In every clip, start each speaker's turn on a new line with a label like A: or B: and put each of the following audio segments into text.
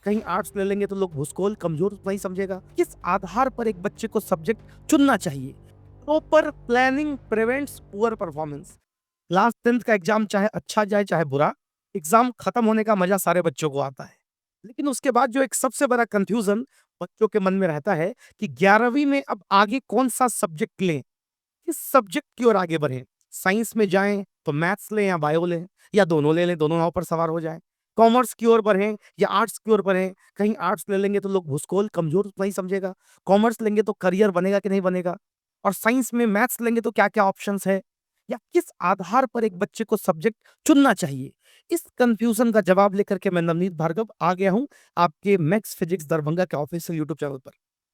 A: कहीं आर्ट्स ले लेंगे तो लोग भूसकोल कमजोर नहीं समझेगा। किस आधार पर एक बच्चे को सब्जेक्ट चुनना चाहिए? Proper planning prevents poor performance. Class 10th का एग्जाम चाहे अच्छा जाए चाहे बुरा, एग्जाम खत्म होने का मजा सारे बच्चों को आता है। लेकिन उसके बाद जो एक सबसे बड़ा कंफ्यूजन बच्चों के मन में रहता है कि 11वीं में अब आगे कौन सा सब्जेक्ट लें, किस सब्जेक्ट की ओर आगे बढ़ें। साइंस में जाएं तो मैथ्स लें या बायो लें, या दोनों ले लें, दोनों नाव पर सवार हो जाएं। कॉमर्स की ओर बढ़ें या आर्ट्स की ओर बढ़ें, कहीं आर्ट्स ले लेंगे तो लोग भूसकोल कमजोर नहीं समझेगा। कॉमर्स लेंगे तो करियर बनेगा कि नहीं बनेगा, और साइंस में मैथ्स लेंगे तो क्या क्या ऑप्शंस है, या किस आधार पर एक बच्चे को सब्जेक्ट चुनना चाहिए। इस कंफ्यूजन का जवाब लेकर के मैं नवनीत भार्गव आ गया हूं आपके मैक्स फिजिक्स दरभंगा के ऑफिशियल यूट्यूब चैनल पर।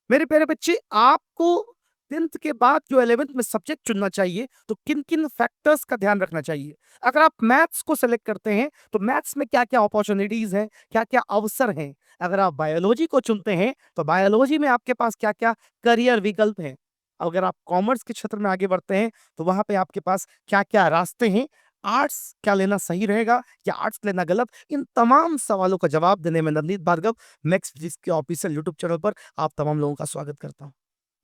A: मेरे प्यारे बच्चे, आपको 10th के बाद जो 11th में सब्जेक्ट चुनना चाहिए तो किन किन फैक्टर्स का ध्यान रखना चाहिए। अगर आप मैथ्स को सेलेक्ट करते हैं तो मैथ्स में क्या क्या अपॉर्चुनिटीज हैं, क्या क्या अवसर हैं। अगर आप बायोलॉजी को चुनते हैं तो बायोलॉजी में आपके पास क्या क्या करियर विकल्प हैं। अगर आप कॉमर्स के क्षेत्र में आगे बढ़ते हैं तो वहां पे आपके पास क्या क्या रास्ते हैं। आर्ट्स क्या लेना सही रहेगा या आर्ट्स लेना गलत, इन तमाम सवालों का जवाब देने में नवनीत भार्गव मैक्स फिजिक्स के ऑफिशियल यूट्यूब चैनल पर आप तमाम लोगों का स्वागत करता हूं।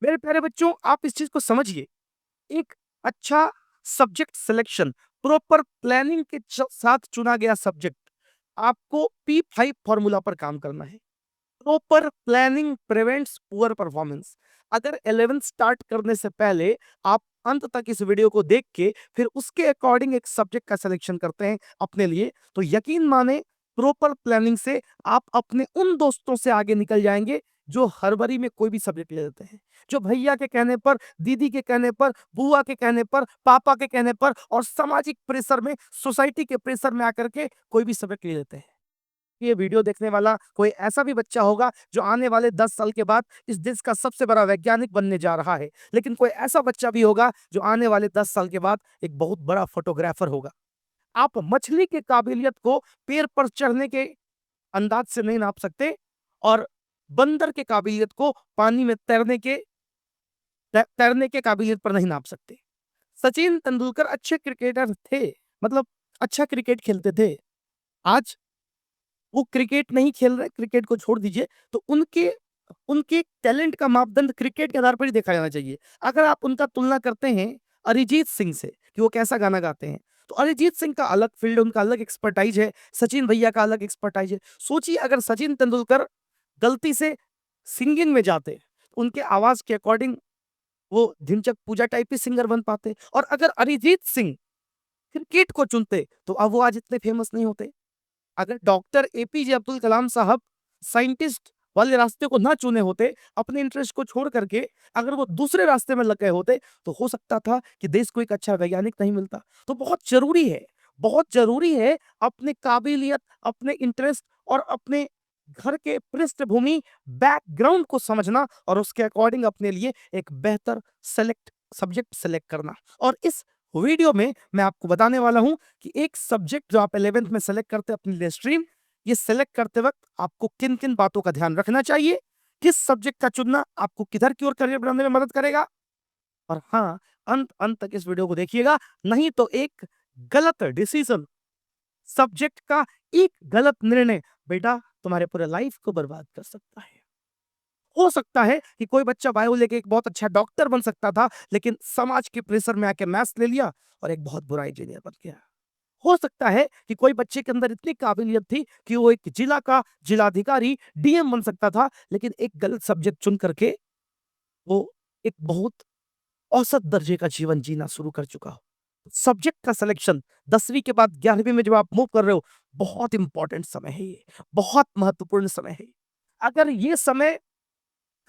A: मेरे प्यारे बच्चों, आप इस चीज को समझिए। एक अच्छा सब्जेक्ट सिलेक्शन, प्रॉपर प्लानिंग के साथ चुना गया सब्जेक्ट, आपको P5 फॉर्मूला पर काम करना है। Proper planning prevents poor performance. अगर 11th स्टार्ट करने से पहले आप अंत तक इस वीडियो को देख के फिर उसके अकॉर्डिंग एक सब्जेक्ट का सिलेक्शन करते हैं अपने लिए, तो यकीन माने प्रॉपर प्लानिंग से आप अपने उन दोस्तों से आगे निकल जाएंगे जो हरबरी में कोई भी सब्जेक्ट ले लेते हैं, जो भैया के कहने पर, दीदी के कहने पर, बुआ के कहने पर, पापा के कहने पर और सामाजिक प्रेशर में, सोसाइटी के प्रेशर में आकर के कोई भी सब्जेक्ट ले लेते हैं। ये वीडियो देखने वाला कोई ऐसा भी बच्चा होगा जो आने वाले 10 साल के बाद इस देश का सबसे बड़ा वैज्ञानिक बनने जा रहा है, लेकिन कोई ऐसा बच्चा भी होगा जो आने वाले 10 साल के बाद एक बहुत बड़ा फोटोग्राफर होगा। आप मछली की काबिलियत को पेड़ पर चढ़ने के अंदाज से नहीं नाप सकते, और बंदर के काबिलियत को पानी में तैरने के काबिलियत पर नहीं नाप सकते। सचिन तेंदुलकर अच्छे क्रिकेटर थे, मतलब अच्छा क्रिकेट खेलते थे। आज वो क्रिकेट नहीं खेल रहे, क्रिकेट को छोड़ दीजिए, तो उनके उनके टैलेंट का मापदंड क्रिकेट के आधार पर ही देखा जाना चाहिए। अगर आप उनका तुलना करते हैं अरिजीत सिंह से कि वो कैसा गाना गाते हैं, तो अरिजीत सिंह का अलग फील्ड, उनका अलग एक्सपर्टाइज है, सचिन भैया का अलग एक्सपर्टाइज है। सोचिए अगर सचिन तेंदुलकर गलती से सिंगिंग में जाते, उनके आवाज के अकॉर्डिंग वो ढिंचक पूजा टाइप के सिंगर बन पाते, और अगर अरिजीत सिंह क्रिकेट को चुनते तो अब वो आज इतने फेमस नहीं होते। अगर डॉक्टर एपीजे अब्दुल कलाम साहब साइंटिस्ट वाले रास्ते को ना चुने होते, अपने इंटरेस्ट को छोड़ करके अगर वो दूसरे रास्ते में लग गए होते, तो हो सकता था कि देश को एक अच्छा वैज्ञानिक नहीं मिलता। तो बहुत जरूरी है अपने काबिलियत, अपने इंटरेस्ट और अपने घर के पृष्ठभूमि, बैकग्राउंड को समझना और उसके अकॉर्डिंग अपने लिए एक बेहतर सब्जेक्ट सेलेक्ट करना। और इस वीडियो में मैं आपको बताने वाला हूं कि एक सब्जेक्ट जो आप 11th में सेलेक्ट करते हैं अपनी लिए स्ट्रीम, ये सेलेक्ट करते वक्त आपको किन किन बातों का ध्यान रखना चाहिए, किस सब्जेक्ट का चुनना आपको किधर की ओर करियर बनाने में मदद करेगा। और हाँ, अंत अंत तक इस वीडियो को देखिएगा, नहीं तो एक गलत डिसीजन, सब्जेक्ट का एक गलत निर्णय बेटा तुम्हारे पूरे लाइफ को बर्बाद कर सकता है। हो सकता है कि कोई बच्चा बायो लेके एक बहुत अच्छा डॉक्टर बन सकता था, लेकिन समाज के प्रेशर में आके मैथ्स ले लिया और एक बहुत बुरा इंजीनियर बन गया। हो सकता है कि कोई बच्चे के अंदर इतनी काबिलियत थी कि वो एक जिला का जिलाधिकारी, डीएम बन सकता था, लेकिन एक गलत सब्जेक्ट चुन करके वो एक बहुत औसत दर्जे का जीवन जीना शुरू कर चुका हो। सब्जेक्ट का सिलेक्शन 10वीं के बाद 11वीं में जब आप मूव कर रहे हो, बहुत इंपॉर्टेंट समय है ये, बहुत महत्वपूर्ण समय है। अगर ये समय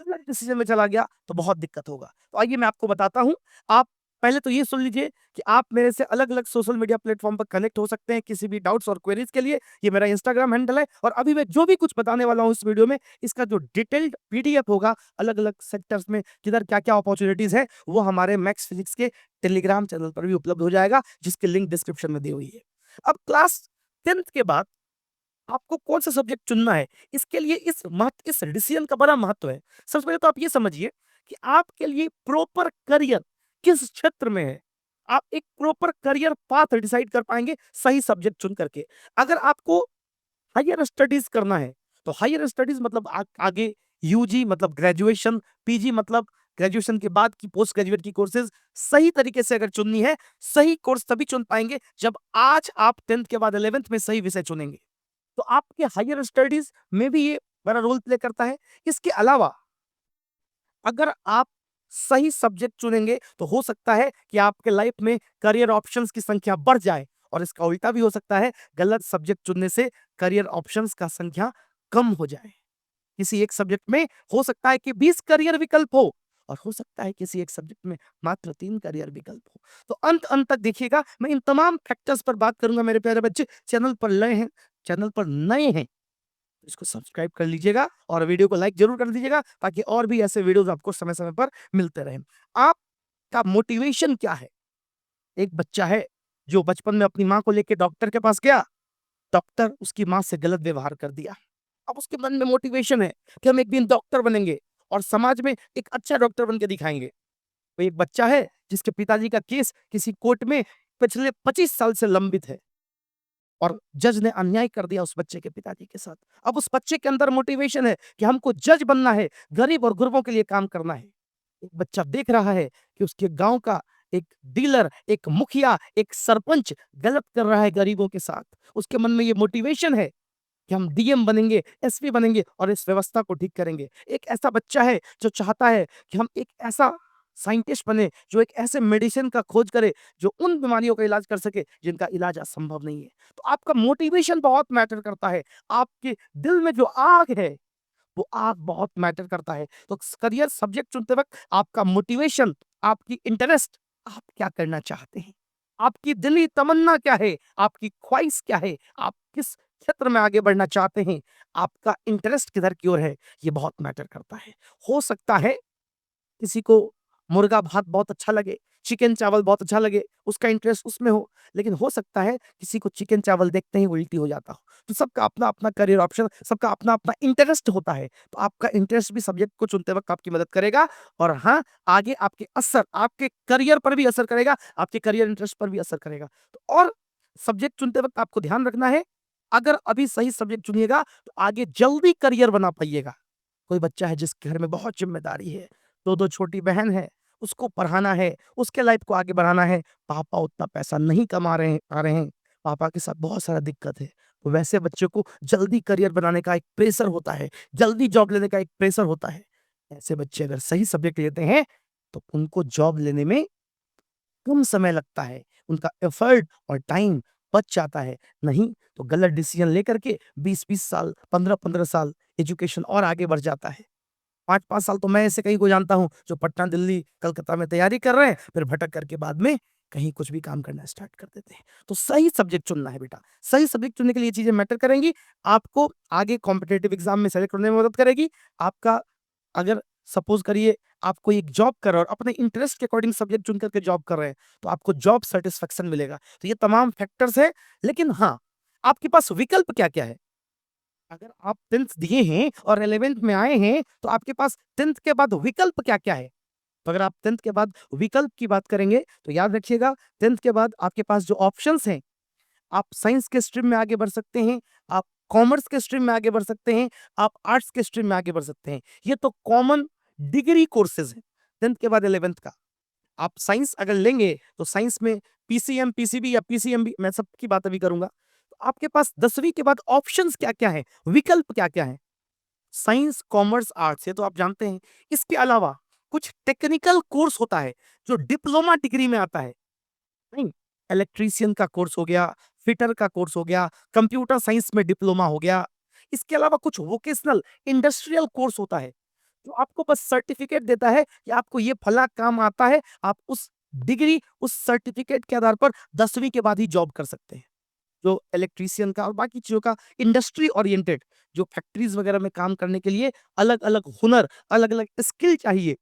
A: गलत डिसीजन में चला गया तो बहुत दिक्कत होगा। तो आइए मैं आपको बताता हूं। आप पहले तो ये सुन लीजिए कि आप मेरे से अलग-अलग सोशल मीडिया प्लेटफॉर्म पर कनेक्ट हो सकते हैं किसी भी डाउट्स और क्वेरीज के लिए। ये मेरा इंस्टाग्राम हैंडल है, और अभी मैं जो भी कुछ बताने वाला हूं इस वीडियो में, इसका जो डिटेल्ड पीडीएफ होगा अलग-अलग सेक्टर्स में किधर क्या-क्या अपॉर्चुनिटीज है, वो हमारे मैक्स फिजिक्स के टेलीग्राम चैनल पर भी उपलब्ध हो जाएगा, जिसकी लिंक डिस्क्रिप्शन में दी हुई है। अब क्लास 10th के बाद आपको कौन सा सब्जेक्ट चुनना है, इसके लिए इस डिसीजन का बड़ा महत्व है। सबसे पहले तो आप ये समझिए कि आपके लिए प्रॉपर करियर किस क्षेत्र में है। आप एक प्रॉपर करियर पाथ डिसाइड कर पाएंगे सही सब्जेक्ट चुन करके। अगर आपको हायर स्टडीज करना है तो हायर स्टडीज मतलब आगे यूजी मतलब ग्रेजुएशन, पीजी मतलब ग्रेजुएशन के बाद की पोस्ट ग्रेजुएट की कोर्सेज सही तरीके से अगर चुननी है, सही कोर्स तभी चुन पाएंगे जब आज आप 10th के बाद 11th में सही विषय चुनेंगे। तो आपके हायर स्टडीज में भी ये बड़ा रोल प्ले करता है। इसके अलावा अगर आप सही सब्जेक्ट चुनेंगे तो हो सकता है कि आपके लाइफ में करियर ऑप्शंस की संख्या बढ़ जाए, और इसका उल्टा भी हो सकता है, गलत सब्जेक्ट चुनने से करियर ऑप्शंस का संख्या कम हो जाए। किसी एक सब्जेक्ट में हो सकता है कि 20 करियर विकल्प हो, और हो सकता है किसी एक सब्जेक्ट में मात्र 3 करियर विकल्प हो। तो अंत तक देखिएगा, मैं इन तमाम फैक्टर्स पर बात करूंगा मेरे प्यारे बच्चे। चैनल पर नए हैं इसको सब्सक्राइब कर लीजिएगा और वीडियो को लाइक जरूर कर दीजिएगा, ताकि और भी ऐसे वीडियोस आपको समय समय पर मिलते रहें। आपका मोटिवेशन क्या है? एक बच्चा है जो बचपन में अपनी माँ को लेकर डॉक्टर के पास गया, डॉक्टर उसकी माँ से गलत व्यवहार कर दिया। अब उसके मन में मोटिवेशन है कि हम एक दिन डॉक्टर बनेंगे और समाज में एक अच्छा डॉक्टर बन के दिखाएंगे। तो एक बच्चा है जिसके पिताजी का केस किसी कोर्ट में पिछले 25 साल से लंबित है, और जज ने अन्याय कर दिया उस बच्चे के पिताजी के साथ। अब उस बच्चे के अंदर मोटिवेशन है कि हमको जज बनना है, गरीब और गुरबों के लिए काम करना है। एक बच्चा देख रहा है कि उसके गांव का एक डीलर, एक मुखिया, एक सरपंच गलत कर रहा है गरीबों के साथ। उसके मन में ये मोटिवेशन है कि हम डीएम बनेंगे, एसपी बनेंगे और इस व्यवस्था को ठीक करेंगे। एक ऐसा बच्चा है जो चाहता है कि हम एक ऐसा साइंटिस्ट बने जो एक ऐसे मेडिसिन का खोज करे जो उन बीमारियों का इलाज कर सके जिनका इलाज आज संभव नहीं है। तो आपका मोटिवेशन बहुत मैटर करता है। आपके दिल में जो आग है वो आग बहुत मैटर करता है। तो करियर सब्जेक्ट चुनते वक्त आपका मोटिवेशन, आपकी इंटरेस्ट, आप क्या करना चाहते हैं, आपकी दिली तमन्ना क्या है, आपकी ख्वाहिश क्या है, आप किस क्षेत्र में आगे बढ़ना चाहते हैं, आपका इंटरेस्ट किधर की ओर है, ये बहुत मैटर करता है। हो सकता है किसी को मुर्गा भात बहुत अच्छा लगे, चिकन चावल बहुत अच्छा लगे, उसका इंटरेस्ट उसमें हो, लेकिन हो सकता है किसी को चिकन चावल देखते ही उल्टी हो जाता हो। तो सबका अपना-अपना करियर ऑप्शन, सबका अपना-अपना इंटरेस्ट होता है। तो आपका इंटरेस्ट भी सब्जेक्ट को चुनते वक़्त आपकी मदद करेगा, और हाँ, आगे आपके करियर पर भी असर करेगा, आपके करियर इंटरेस्ट पर भी असर करेगा। तो और सब्जेक्ट चुनते वक़्त आपको ध्यान रखना है, अगर अभी सही सब्जेक्ट चुनिएगा तो आगे जल्दी करियर बना पाइएगा। कोई बच्चा है जिसके घर में बहुत ज़िम्मेदारी है, 2-2 छोटी बहन है, उसको पढ़ाना है, उसके लाइफ को आगे बढ़ाना है, पापा उतना पैसा नहीं कमा रहे हैं आ रहे हैं, पापा के साथ बहुत सारा दिक्कत है। तो वैसे बच्चे को जल्दी करियर बनाने का एक प्रेशर होता है, जल्दी जॉब लेने का एक प्रेशर होता है। ऐसे बच्चे अगर सही सब्जेक्ट लेते हैं, तो उनको जॉब लेने में कम समय लगता है, उनका एफर्ट और टाइम बच जाता है। नहीं तो गलत डिसीजन लेकर के 20-20 साल, 15-15 साल एजुकेशन और आगे बढ़ जाता है। 5-5 साल तो मैं ऐसे कई को जानता हूँ जो पटना, दिल्ली, कलकत्ता में तैयारी कर रहे हैं, फिर भटक करके बाद में कहीं कुछ भी काम करना स्टार्ट कर देते हैं। तो सही सब्जेक्ट चुनना है बेटा। सही सब्जेक्ट चुनने के लिए ये चीज़ें मैटर करेंगी। आपको आगे कॉम्पिटिटिव एग्ज़ाम में सेलेक्ट होने में मदद करेगी। आपका अगर सपोज़ करिए आप कोई एक जॉब कर रहे हो और अपने इंटरेस्ट के अकॉर्डिंग सब्जेक्ट चुन करके जॉब कर रहे हैं, तो आपको जॉब सैटिस्फैक्शन मिलेगा। तो ये तमाम फैक्टर्स हैं, लेकिन हाँ, आपके पास विकल्प क्या-क्या है? अगर आप 10th दिए हैं और 11th में आए हैं, तो आपके पास 10th के बाद विकल्प क्या-क्या है? तो अगर आप 10th के बाद विकल्प की बात करेंगे, तो याद रखिएगा 10th के बाद आपके पास जो ऑप्शंस हैं, आप साइंस के स्ट्रीम में आगे बढ़ सकते हैं, आप कॉमर्स के स्ट्रीम में आगे बढ़ सकते हैं, आप आर्ट्स के स्ट्रीम में आगे बढ़ सकते हैं। ये तो कॉमन डिग्री कोर्सेज़ हैं, 10th के बाद 11th का। आप साइंस अगर लेंगे, तो साइंस में पीसीएम, पीसीबी या पीसीएमबी, मैं सबकी बात अभी करूँगा। तो आपके पास 10वीं के बाद ऑप्शंस क्या-क्या हैं, विकल्प क्या-क्या हैं? साइंस, कॉमर्स, आर्ट्स ये तो आप जानते हैं। इसके अलावा कुछ टेक्निकल कोर्स होता है जो डिप्लोमा डिग्री में आता है। नहीं, इलेक्ट्रीशियन का कोर्स हो गया, फिटर का कोर्स हो गया, कंप्यूटर साइंस में डिप्लोमा हो गया। इसके अलावा कुछ वोकेशनल इंडस्ट्रियल कोर्स होता है जो आपको बस सर्टिफिकेट देता है कि आपको ये फला काम आता है। आप उस डिग्री, उस सर्टिफिकेट के आधार पर 10वीं के बाद ही जॉब कर सकते हैं। जो इलेक्ट्रीशियन का और बाकी चीज़ों का इंडस्ट्री ओरिएंटेड, जो फैक्ट्रीज़ वगैरह में काम करने के लिए अलग-अलग हुनर, अलग-अलग स्किल चाहिए,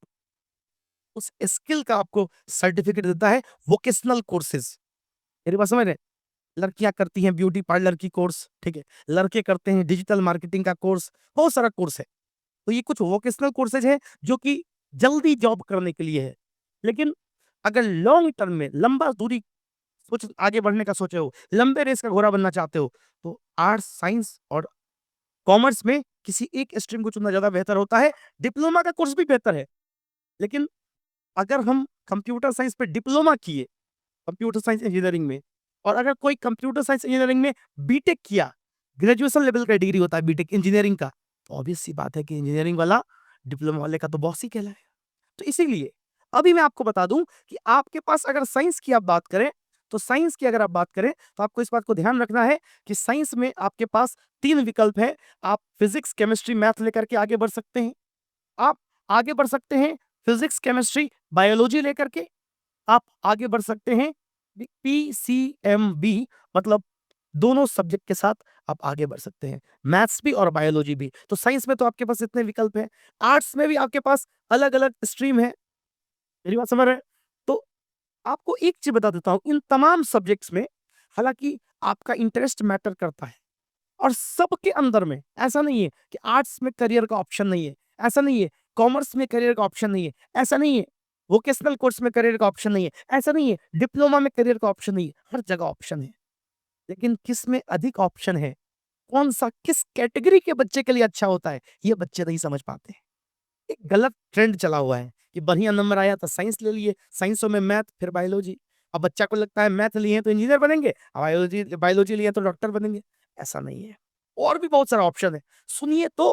A: उस स्किल का आपको सर्टिफिकेट देता है वोकेशनल कोर्सेज़। मेरी बात समझ रहे हैं? लड़कियाँ करती हैं ब्यूटी पार्लर की कोर्स, ठीक है? लड़के करते हैं डिजिटल मार्केटिंग का कोर्स, बहुत सारा कोर्स है। तो ये कुछ वोकेशनल कोर्सेज़ हैं जो कि जल्दी जॉब करने के लिए है। लेकिन अगर लॉन्ग टर्म में लंबा दूरी सोच आगे बढ़ने का सोचे हो, लंबे रेस का घोड़ा बनना चाहते हो, तो आर्ट्स, साइंस और कॉमर्स में किसी एक स्ट्रीम को चुनना ज़्यादा बेहतर होता है। डिप्लोमा का कोर्स भी बेहतर है, लेकिन अगर हम कंप्यूटर साइंस पे डिप्लोमा किए, कंप्यूटर साइंस इंजीनियरिंग में, और अगर कोई कंप्यूटर साइंस इंजीनियरिंग में बीटेक किया, ग्रेजुएशन लेवल का डिग्री होता है बीटेक इंजीनियरिंग का, तो ऑब्वियस सी बात है कि इंजीनियरिंग वाला डिप्लोमा वाले का तो बॉस ही कहलाएगा। तो इसीलिए अभी मैं आपको बता दूं कि आपके पास अगर साइंस की आप बात करें, तो साइंस की अगर आप बात करें तो आपको इस बात को ध्यान रखना है कि साइंस में आपके पास 3 विकल्प है। आप फिजिक्स, केमिस्ट्री, मैथ लेकर के आगे बढ़ सकते हैं। आप आगे बढ़ सकते हैं फिजिक्स, केमिस्ट्री, बायोलॉजी लेकर के। आप आगे बढ़ सकते हैं पीसीएमबी, मतलब दोनों सब्जेक्ट के साथ आप आगे बढ़ सकते हैं, मैथ्स भी और बायोलॉजी भी। तो साइंस में तो आपके पास इतने विकल्प हैं। आर्ट्स में भी आपके पास अलग-अलग स्ट्रीम है। मेरी बात समझ रहे हैं? तो आपको एक चीज़ बता देता हूँ, इन तमाम सब्जेक्ट्स में हालाँकि आपका इंटरेस्ट मैटर करता है, और सबके अंदर में ऐसा नहीं है कि आर्ट्स में करियर का ऑप्शन नहीं है, ऐसा नहीं है, कॉमर्स में करियर का ऑप्शन नहीं है, ऐसा नहीं है, वोकेशनल कोर्स में करियर का ऑप्शन नहीं है, ऐसा नहीं है, डिप्लोमा में करियर का ऑप्शन नहीं है, हर जगह ऑप्शन है। लेकिन किस में अधिक ऑप्शन है, कौन-सा किस कैटेगरी के बच्चे के लिए अच्छा होता है, ये बच्चे नहीं समझ पाते। एक गलत ट्रेंड चला हुआ है कि बढ़िया नंबर आया तो साइंस ले लिए, साइंसों में मैथ फिर बायोलॉजी। अब बच्चा को लगता है मैथ लिए हैं तो इंजीनियर बनेंगे, बायोलॉजी बायोलॉजी लिए हैं तो डॉक्टर बनेंगे। ऐसा नहीं है, और भी बहुत सारा ऑप्शन है। सुनिए तो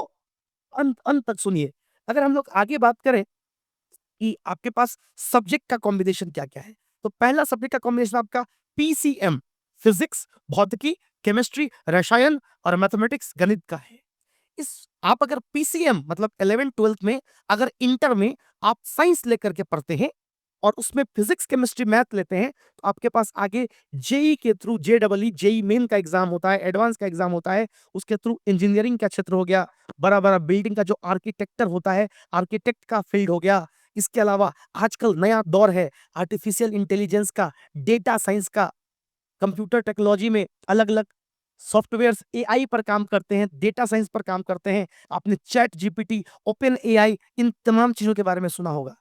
A: अंत अंत तक सुनिए। अगर हम लोग आगे बात करें कि आपके पास सब्जेक्ट का कॉम्बिनेशन क्या-क्या है, तो पहला सब्जेक्ट का कॉम्बिनेशन आपका पीसीएम, फिजिक्स, भौतिकी, केमिस्ट्री, रसायन और मैथमेटिक्स, गणित का है। इस आप अगर पीसीएम मतलब 11th-12th में, अगर इंटर में आप साइंस लेकर के पढ़ते हैं और उसमें फिजिक्स, केमिस्ट्री, मैथ लेते हैं, तो आपके पास आगे जेईई के थ्रू, जेईई, जेईई मेन का एग्जाम होता है, एडवांस का एग्जाम होता है, उसके थ्रू इंजीनियरिंग का क्षेत्र हो गया, बड़ा-बड़ा बिल्डिंग का जो आर्किटेक्चर होता है, आर्किटेक्ट का फील्ड हो गया। इसके अलावा आजकल नया दौर है आर्टिफिशियल इंटेलिजेंस का, डेटा साइंस का, कंप्यूटर टेक्नोलॉजी में अलग-अलग सॉफ्टवेयर्स एआई पर काम करते हैं, डेटा साइंस पर काम करते हैं। आपने चैट जीपीटी, ओपन एआई, इन तमाम चीज़ों के बारे में सुना होगा।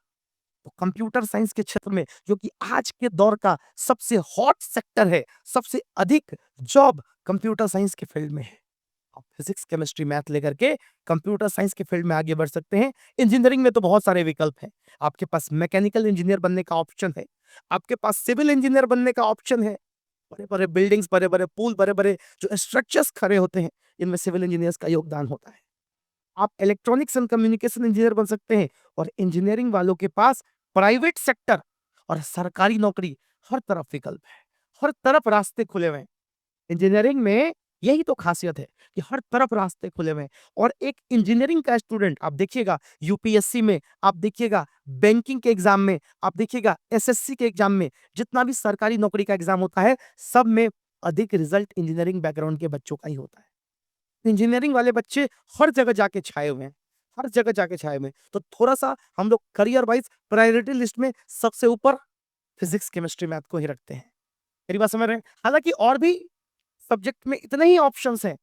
A: तो कंप्यूटर साइंस के क्षेत्र में, जो कि आज के दौर का सबसे हॉट सेक्टर है, सबसे अधिक जॉब कंप्यूटर साइंस के फील्ड में है। आप फिजिक्स, केमिस्ट्री, मैथ लेकर के कंप्यूटर साइंस के फील्ड में आगे बढ़ सकते हैं। इंजीनियरिंग में तो बहुत सारे विकल्प हैं। आपके पास मैकेनिकल इंजीनियर बनने का ऑप्शन है, आपके पास सिविल इंजीनियर बनने का ऑप्शन है। बड़े-बड़े बिल्डिंग्स, बड़े-बड़े पुल, बड़े-बड़े जो स्ट्रक्चर्स खड़े होते हैं, इनमें सिविल इंजीनियर्स का योगदान होता है। आप इलेक्ट्रॉनिक्स एंड कम्युनिकेशन इंजीनियर बन सकते हैं, और इंजीनियरिंग वालों के पास प्राइवेट सेक्टर और सरकारी नौकरी, हर तरफ विकल्प है, हर तरफ रास्ते खुले हुए हैं। इंजीनियरिंग में यही तो खासियत है कि हर तरफ रास्ते खुले हुए हैं। और एक इंजीनियरिंग का स्टूडेंट आप देखिएगा यूपीएससी में, आप देखिएगा बैंकिंग के एग्जाम में, आप देखिएगा एसएससी के एग्जाम में, जितना भी सरकारी नौकरी का एग्जाम होता है, सब में अधिक रिजल्ट इंजीनियरिंग बैकग्राउंड के बच्चों का ही होता है। इंजीनियरिंग वाले बच्चे हर जगह जाके छाए हुए हैं, हर जगह जाके छाए हुए हैं। तो थोड़ा-सा हम लोग करियर वाइज़ प्रायोरिटी लिस्ट में सबसे ऊपर फिज़िक्स, केमिस्ट्री, मैथ को ही रखते हैं। मेरी बात समझ रहे हैं? हालाँकि और भी सब्जेक्ट में इतने ही ऑप्शंस हैं,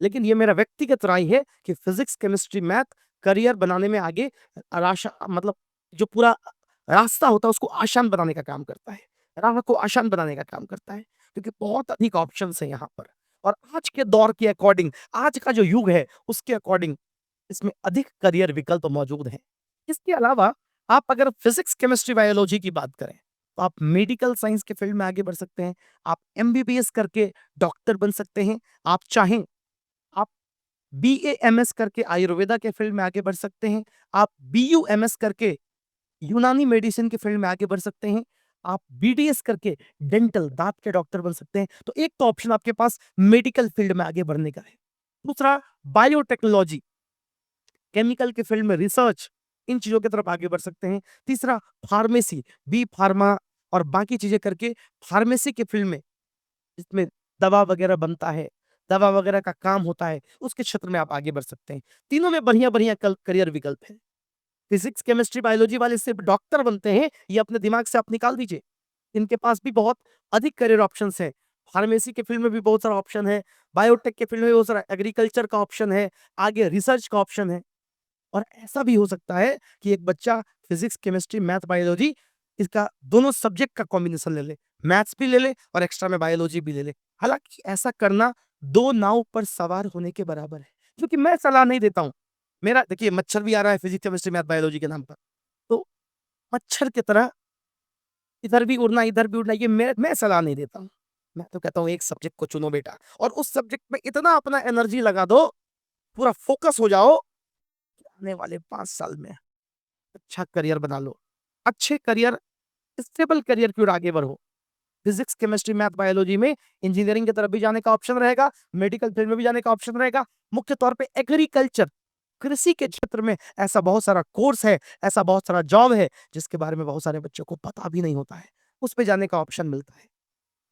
A: लेकिन ये मेरा व्यक्तिगत राय है कि फिज़िक्स, केमिस्ट्री, मैथ करियर बनाने में आगे राशा मतलब जो पूरा रास्ता होता है उसको आसान बनाने का काम करता है। राह को आसान बनाने का काम करता है, क्योंकि बहुत अधिक ऑप्शंस हैं यहाँ पर। और आज के दौर के अकॉर्डिंग, आज का जो युग है उसके अकॉर्डिंग इसमें अधिक करियर विकल्प मौजूद हैं। इसके अलावा आप अगर फिज़िक्स, केमिस्ट्री, बायोलॉजी की बात करें, तो आप मेडिकल साइंस के फील्ड में आगे बढ़ सकते हैं। आप एमबीबीएस करके डॉक्टर बन सकते हैं। आप चाहें, आप बीएएमएस करके आयुर्वेदा के फील्ड में आगे बढ़ सकते हैं। आप बीयूएमएस करके यूनानी मेडिसिन के फील्ड में आगे बढ़ सकते हैं। आप बीडीएस करके डेंटल दाँत के डॉक्टर बन सकते हैं। तो एक तो ऑप्शन आपके पास मेडिकल फील्ड में आगे बढ़ने का है। दूसरा बायोटेक्नोलॉजी, केमिकल के फील्ड में रिसर्च, इन चीज़ों की तरफ आगे बढ़ सकते हैं। तीसरा फार्मेसी, बी फार्मा और बाकी चीज़ें करके फार्मेसी के फील्ड में, जिसमें दवा वगैरह बनता है, दवा वगैरह का काम होता है, उसके क्षेत्र में आप आगे बढ़ सकते हैं। तीनों में बढ़िया-बढ़िया कल करियर विकल्प हैं। फिज़िक्स, केमिस्ट्री, बायोलॉजी वाले सिर्फ डॉक्टर बनते हैं, ये अपने दिमाग से आप निकाल दीजिए। इनके पास भी बहुत अधिक करियर ऑप्शंस हैं। फार्मेसी के फील्ड में भी बहुत सारा ऑप्शन है, बायोटेक के फील्ड में भी बहुत सारा, एग्रीकल्चर का ऑप्शन है, आगे रिसर्च का ऑप्शन है। और ऐसा भी हो सकता है कि एक बच्चा फिजिक्स, केमिस्ट्री, मैथ, बायोलॉजी, इसका दोनों सब्जेक्ट का कॉम्बिनेशन ले ले, मैथ्स भी ले ले और एक्स्ट्रा में बायोलॉजी भी ले ले। हालांकि ऐसा करना दो नाव पर सवार होने के बराबर है। क्योंकि मैं सलाह नहीं देता हूँ। मेरा देखिए मच्छर भी आ रहा है फिजिक्स, केमिस्ट्री, मैथ, बायोलॉजी के नाम पर। तो मच्छर की तरह इधर भी उड़ना, इधर भी उड़ना, ये मैं सलाह नहीं देता हूँ। मैं तो कहता हूँ एक सब्जेक्ट को चुनो बेटा और उस सब्जेक्ट में इतना अपना एनर्जी लगा दो, पूरा फोकस हो जाओ, आने वाले 5 साल में अच्छा करियर बना लो। अच्छे करियर, स्टेबल करियर की ओर आगे बढ़ो। फिजिक्स, केमिस्ट्री, मैथ, बायोलॉजी में इंजीनियरिंग की तरफ भी जाने का ऑप्शन रहेगा, मेडिकल फील्ड में भी जाने का ऑप्शन रहेगा। मुख्य तौर पे एग्रीकल्चर, कृषि के क्षेत्र में ऐसा बहुत सारा कोर्स है, ऐसा बहुत सारा जॉब है, जिसके बारे में बहुत सारे बच्चों को पता भी नहीं होता है। उस पे जाने का ऑप्शन मिलता है।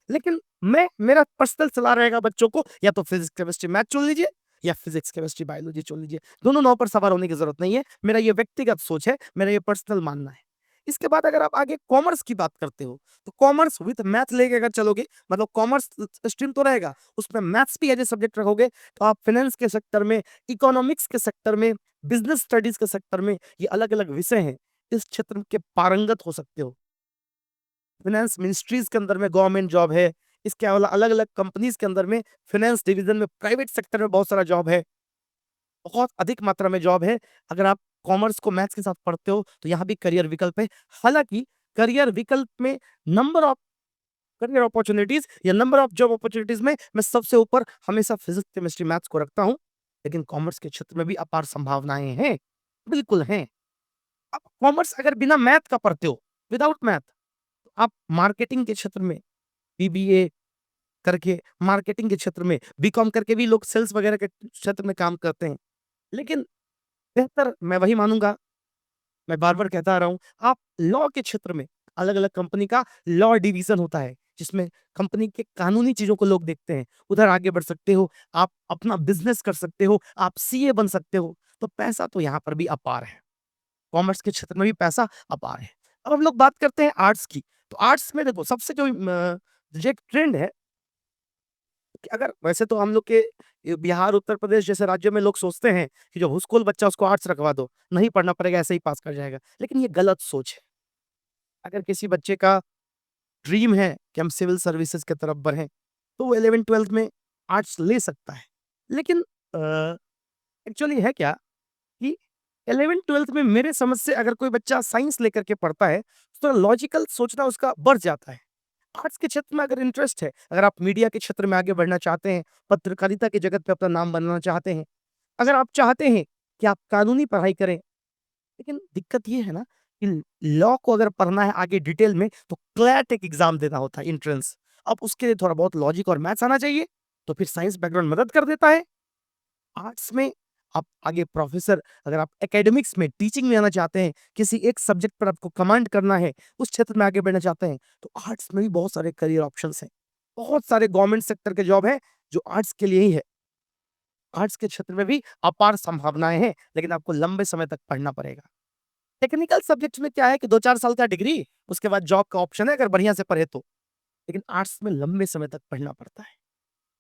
A: लेकिन मेरा पर्सनल सलाह रहेगा बच्चों को, या तो फिजिक्स, केमिस्ट्री, मैथ चुन लीजिए या फिजिक्स, केमिस्ट्री, बायोलॉजी चुन लीजिए। दोनों नाव पर सवार होने की जरूरत नहीं है। मेरा ये व्यक्तिगत सोच है, मेरा ये पर्सनल मानना है। इसके बाद अगर आप आगे कॉमर्स की बात करते हो, तो कॉमर्स विद मैथ लेके अगर चलोगे, मतलब कॉमर्स स्ट्रीम तो रहेगा, उसमें मैथ्स भी एज ए सब्जेक्ट रखोगे, तो आप फाइनेंस के सेक्टर में, इकोनॉमिक्स के सेक्टर में, बिजनेस स्टडीज के सेक्टर में, ये अलग अलग विषय हैं, इस क्षेत्र के पारंगत हो सकते हो। फाइनेंस मिनिस्ट्रीज के अंदर में गवर्नमेंट जॉब है। इसके अलावा अलग अलग कंपनीज के अंदर में, फाइनेंस डिवीजन में, प्राइवेट सेक्टर में बहुत सारा जॉब है, बहुत अधिक मात्रा में जॉब है। अगर आप कॉमर्स को मैथ्स के साथ पढ़ते हो तो यहाँ भी करियर विकल्प है। हालांकि करियर विकल्प में नंबर ऑफ करियर अपॉर्चुनिटीज या नंबर ऑफ जॉब अपॉर्चुनिटीज में मैं सबसे ऊपर हमेशा फिजिक्स, केमिस्ट्री, मैथ्स को रखता हूं। लेकिन कॉमर्स के क्षेत्र में भी अपार संभावनाएं हैं, बिल्कुल हैं। अब कॉमर्स अगर बिना मैथ का पढ़ते हो, विदाउट मैथ, आप मार्केटिंग के क्षेत्र में बीबीए करके, मार्केटिंग के क्षेत्र में बीकॉम करके भी लोग सेल्स वगैरह के क्षेत्र में काम करते हैं। लेकिन बेहतर मैं वही मानूंगा, मैं बार-बार कहता आ रहा हूँ, आप लॉ के क्षेत्र में, अलग-अलग कंपनी का लॉ डिवीज़न होता है, जिसमें कंपनी के कानूनी चीज़ों को लोग देखते हैं। उधर आगे बढ़ सकते हो, आप अपना बिज़नेस कर सकते हो, आप सीए बन सकते हो, तो पैसा तो यहाँ पर भी अपार है। कॉमर्स के क्षेत्र में भी पैसा अपार है। अब हम लोग बात करते हैं आर्ट्स की, तो आर्ट्स में देखो सबसे जो एक ट्रेंड है कि अगर वैसे तो हम लोग के बिहार, उत्तर प्रदेश जैसे राज्यों में लोग सोचते हैं कि जो हुसकोल बच्चा उसको आर्ट्स रखवा दो, नहीं पढ़ना पड़ेगा, ऐसे ही पास कर जाएगा। लेकिन ये गलत सोच है। अगर किसी बच्चे का ड्रीम है कि हम सिविल सर्विसेज़ की तरफ बढ़ें, तो वो 11th-12th में आर्ट्स ले सकता है। लेकिन एक्चुअली है क्या कि 11th-12th में मेरे समझ से अगर कोई बच्चा साइंस लेकर के पढ़ता है, तो लॉजिकल सोचना उसका बढ़ जाता है। आर्ट्स के क्षेत्र में अगर इंटरेस्ट है, अगर आप मीडिया के क्षेत्र में आगे बढ़ना चाहते हैं, पत्रकारिता की जगत पे अपना नाम बनाना चाहते हैं, अगर आप चाहते हैं कि आप कानूनी पढ़ाई करें, लेकिन दिक्कत ये है ना कि लॉ को अगर पढ़ना है आगे डिटेल में, तो क्लैट एक एग्ज़ाम देना होता है, एंट्रेंस। अब उसके लिए थोड़ा बहुत लॉजिक और मैथ्स आना चाहिए, तो फिर साइंस बैकग्राउंड मदद कर देता है। आर्ट्स में आप आगे प्रोफेसर, अगर आप एकेडमिक्स में टीचिंग में आना चाहते हैं, किसी एक सब्जेक्ट पर आपको कमांड करना है, उस क्षेत्र में आगे बढ़ना चाहते हैं, तो आर्ट्स में भी बहुत सारे करियर ऑप्शंस हैं। बहुत सारे गवर्नमेंट सेक्टर के जॉब हैं, जो आर्ट्स के लिए ही है। आर्ट्स के क्षेत्र में भी अपार संभावनाएँ हैं, लेकिन आपको लंबे समय तक पढ़ना पड़ेगा। टेक्निकल सब्जेक्ट्स में क्या है कि 2-4 साल का डिग्री, उसके बाद जॉब का ऑप्शन है अगर बढ़िया से पढ़े तो। लेकिन आर्ट्स में लंबे समय तक पढ़ना पड़ता है।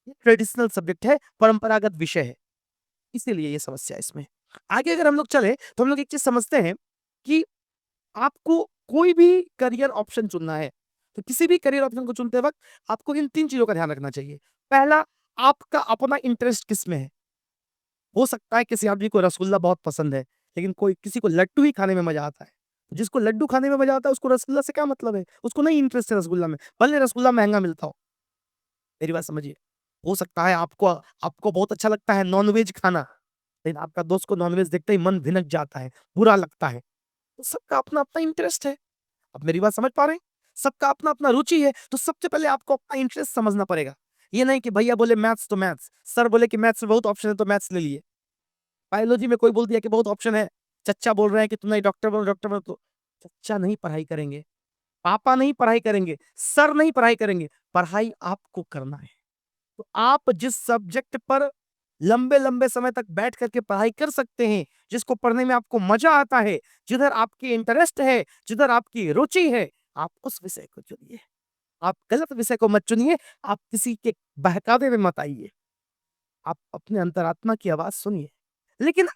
A: ये ट्रेडिशनल सब्जेक्ट है, परंपरागत विषय है। इसीलिए ये समस्या है इसमें। आगे अगर हम लोग चलें, तो हम लोग एक चीज़ समझते हैं कि आपको कोई भी करियर ऑप्शन चुनना है, तो किसी भी करियर ऑप्शन को चुनते वक़्त आपको इन 3 चीज़ों का ध्यान रखना चाहिए। पहला, आपका अपना इंटरेस्ट किसमें है? हो सकता है किसी आदमी को रसगुल्ला बहुत पसंद है, लेकिन कोई किसी को लड्डू ही खाने में मज़ा आता है। जिसको लड्डू खाने में मज़ा आता है, उसको रसगुल्ला से क्या मतलब है? उसको नहीं इंटरेस्ट है रसगुल्ला में, भले रसगुल्ला महँगा मिलता हो। मेरी बात समझिए। हो सकता है आपको आपको बहुत अच्छा लगता है नॉन-वेज खाना, लेकिन आपका दोस्त को नॉन-वेज देखते ही मन भिनक जाता है, बुरा लगता है। तो सबका अपना-अपना इंटरेस्ट है। आप मेरी बात समझ पा रहे हैं? सबका अपना-अपना रुचि है, तो सबसे पहले आपको अपना इंटरेस्ट समझना पड़ेगा। ये नहीं कि भैया बोले मैथ्स तो मैथ्स, सर बोले कि मैथ्स में बहुत ऑप्शन है तो मैथ्स ले लिए। बायोलॉजी में कोई बोल दिया कि बहुत ऑप्शन है, चच्चा बोल रहे हैं कि तुम नहीं डॉक्टर बनो तो चच्चा नहीं पढ़ाई करेंगे, पापा नहीं पढ़ाई करेंगे, सर नहीं पढ़ाई करेंगे, पढ़ाई आपको करना है। तो आप जिस सब्जेक्ट पर लंबे-लंबे समय तक बैठ कर के पढ़ाई कर सकते हैं, जिसको पढ़ने में आपको मजा आता है, जिधर आपकी इंटरेस्ट है, जिधर आपकी रुचि है, आप उस विषय को चुनिए। आप गलत विषय को मत चुनिए, आप किसी के बहकावे में मत आइए। आप अपने अंतरात्मा की आवाज़ सुनिए। लेकिन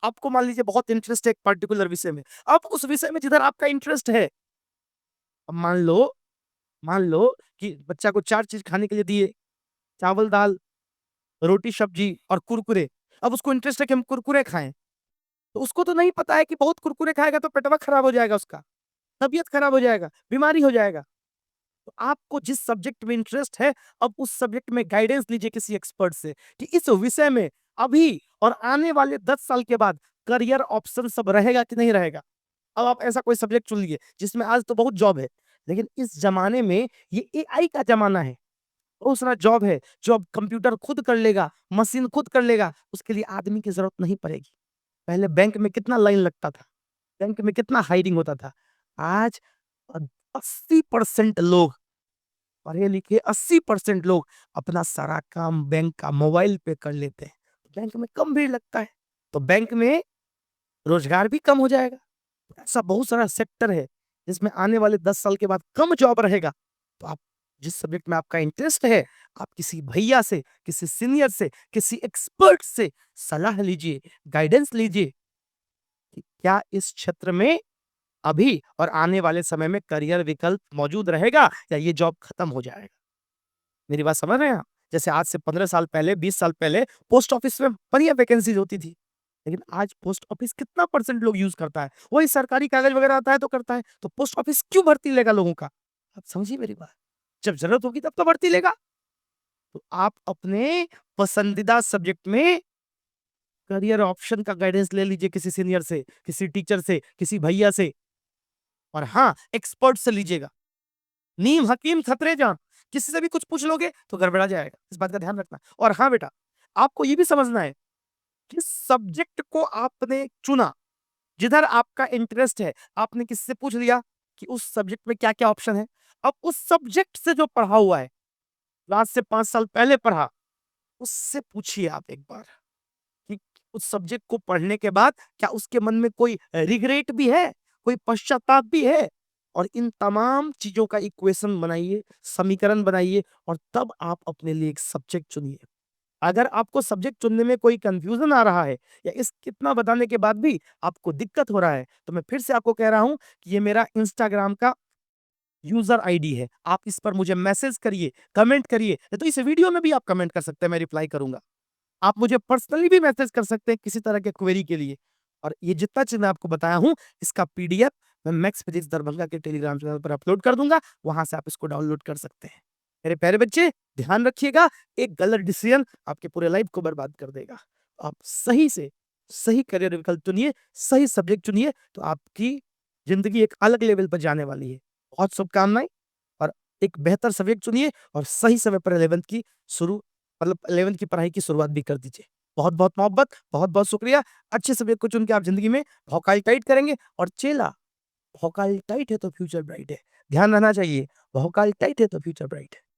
A: आपको मान लीजिए बहुत इंटरेस्ट है एक पर्टिकुलर विषय में, अब उस विषय में जिधर आपका इंटरेस्ट है, अब मान लो कि बच्चा को 4 चीज़ खाने के लिए दिए, चावल, दाल, रोटी सब्जी और कुरकुरे। अब उसको इंटरेस्ट है कि हम कुरकुरे खाएं, तो उसको तो नहीं पता है कि बहुत कुरकुरे खाएगा तो पेटवा खराब हो जाएगा, उसका तबीयत खराब हो जाएगा, बीमारी हो जाएगा। तो आपको जिस सब्जेक्ट में इंटरेस्ट है, अब उस सब्जेक्ट में गाइडेंस लीजिए किसी एक्सपर्ट से कि इस विषय में अभी और आने वाले 10 साल के बाद करियर ऑप्शन सब रहेगा कि नहीं रहेगा। अब आप ऐसा कोई सब्जेक्ट चुन लीजिए जिसमें आज तो बहुत जॉब है, लेकिन इस जमाने में ये एआई का जमाना है। बहुत सारा जॉब है, जो अब कंप्यूटर खुद कर लेगा, मशीन खुद कर लेगा, उसके लिए आदमी की जरूरत नहीं पड़ेगी। पहले बैंक में कितना लाइन लगता था, बैंक में कितना हायरिंग होता था। आज 80% लोग पढ़े लिखे, 80% लोग अपना सारा काम बैंक का मोबाइल पे कर लेते हैं। बैंक में कम भीड़ लगता है, तो बैंक में रोजगार भी कम हो जाएगा। ऐसा बहुत सारा सेक्टर है जिसमें आने वाले 10 साल के बाद कम जॉब रहेगा। तो आप जिस सब्जेक्ट में आपका इंटरेस्ट है, आप किसी भैया से, किसी सीनियर से, किसी एक्सपर्ट से सलाह लीजिए, गाइडेंस लीजिए कि क्या इस क्षेत्र में अभी और आने वाले समय में करियर विकल्प मौजूद रहेगा या ये जॉब खत्म हो जाएगा। मेरी बात समझ रहे हैं आप? जैसे आज से 15 साल पहले, 20 साल पहले पोस्ट ऑफिस में बढ़िया वैकेंसीज होती थी, लेकिन आज पोस्ट ऑफिस कितना परसेंट लोग यूज करता है? वही सरकारी कागज वगैरह आता है तो करता है, तो पोस्ट ऑफिस क्यों भर्ती लेगा लोगों का? आप समझिए मेरी बात। जब जरूरत होगी तब तो भर्ती लेगा। तो आप अपने पसंदीदा सब्जेक्ट में करियर ऑप्शन का गाइडेंस ले लीजिए किसी सीनियर से, किसी टीचर से, किसी भैया से, और हाँ, एक्सपर्ट से लीजिएगा। नीम हकीम खतरे जान, किसी से भी कुछ पूछ लोगे तो गड़बड़ा जाएगा, इस बात का ध्यान रखना। और हाँ बेटा, आपको ये भी समझना है कि सब्जेक्ट को आपने चुना, जिधर आपका इंटरेस्ट है, आपने किसी से पूछ लिया कि उस सब्जेक्ट में क्या क्या ऑप्शन है। अब उस सब्जेक्ट से जो पढ़ा हुआ है, आज से 5 साल पहले पढ़ा, उससे पूछिए आप एक बार कि उस सब्जेक्ट को पढ़ने के बाद क्या उसके मन में कोई रिग्रेट भी है, कोई पश्चाताप भी है। और इन तमाम चीजों का इक्वेशन बनाइए, समीकरण बनाइए, और तब आप अपने लिए एक सब्जेक्ट चुनिए। अगर आपको सब्जेक्ट चुनने में कोई कंफ्यूजन आ रहा है, या इस कितना बताने के बाद भी आपको दिक्कत हो रहा है, तो मैं फिर से आपको कह रहा हूं कि ये मेरा इंस्टाग्राम का यूजर आईडी है। आप इस पर मुझे मैसेज करिए, कमेंट करिए, तो इस वीडियो में भी आप कमेंट कर सकते हैं, मैं रिप्लाई करूंगा। आप मुझे पर्सनली भी मैसेज कर सकते हैं किसी तरह के क्वेरी के लिए। और ये जितना चीज़ मैं आपको बताया हूँ, इसका पीडीएफ मैं मैक्स फिजिक्स दरभंगा के टेलीग्राम चैनल पर अपलोड कर दूँगा, वहाँ से आप इसको डाउनलोड कर सकते हैं। मेरे प्यारे बच्चे, ध्यान रखिएगा, एक गलत डिसीजन आपके पूरे लाइफ को बर्बाद कर देगा। आप सही से सही करियर विकल्प चुनिए, सही सब्जेक्ट चुनिए, तो आपकी ज़िंदगी एक अलग लेवल पर जाने वाली है। बहुत शुभकामनाएँ, और एक बेहतर सब्जेक्ट चुनिए और सही समय पर 11th की शुरू मतलब 11th की पढ़ाई की शुरुआत भी कर दीजिए। बहुत-बहुत मोहब्बत, बहुत-बहुत शुक्रिया। अच्छे सब्जेक्ट को चुन के आप ज़िंदगी में भौकाल टाइट करेंगे, और चेला, भौकाल टाइट है तो फ्यूचर ब्राइट है। ध्यान रहना चाहिए, भौकाल टाइट है तो फ्यूचर ब्राइट है।